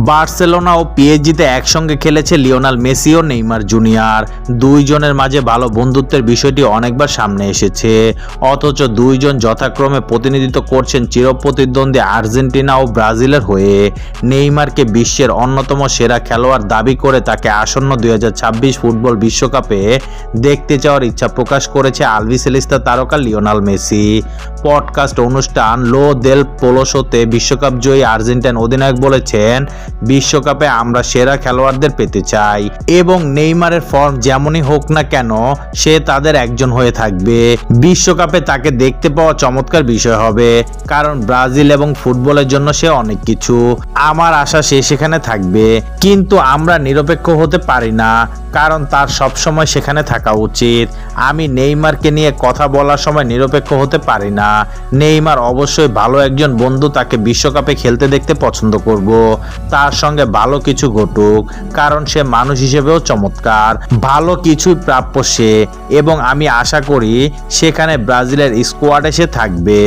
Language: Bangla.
বার্সেলোনা ও পিএসজিতে একসঙ্গে খেলেছে লিওনেল মেসি ও নেইমার জুনিয়র। দুইজনের মাঝে ভালো বন্ধুত্বের বিষয়টি অনেকবার সামনে এসেছে, অথচ দুইজন যথাক্রমে প্রতিনিধিত্ব করছেন চিরপ্রতিদ্বন্দ্বী আর্জেন্টিনা ও ব্রাজিলের হয়ে। নেইমারকে বিশ্বের অন্যতম সেরা খেলোয়াড় দাবি করে তাকে আসন্ন 2026 ফুটবল বিশ্বকাপে দেখতে চাওয়ার ইচ্ছা প্রকাশ করেছে আলবিসেলেস্তা তারকা লিওনেল মেসি। পডকাস্ট অনুষ্ঠান লো দেল পোলোসোতে বিশ্বকাপ জয়ী আর্জেন্টাইন অধিনায়ক বলেছেন, বিশ্বকাপে আমরা সেরা খেলোয়াড়দের পেতে চাই এবং নেইমারের ফর্ম যেমনই হোক না কেন সে তাদের একজন হয়ে থাকবে। বিশ্বকাপে তাকে দেখতে পাওয়া চমৎকার বিষয় হবে, কারণ ব্রাজিল এবং ফুটবলের জন্য সে অনেক কিছু। আমার আশা সে সেখানে থাকবে, কিন্তু আমরা নিরপেক্ষ হতে পারি না, কারণ তার সবসময় সেখানে থাকা উচিত। আমি নেইমারকে নিয়ে কথা বলার সময় নিরপেক্ষ হতে পারি না। নেইমার অবশ্যই ভালো একজন বন্ধু, তাকে বিশ্বকাপে খেলতে দেখতে পছন্দ করব। তার সঙ্গে ভালো কিছু ঘটুক, কারণ সে মানুষ হিসেবেও চমৎকার। ভালো কিছুই প্রাপ্য সে, এবং আমি আশা করি সেখানে ব্রাজিলের স্কোয়াডে সে থাকবে।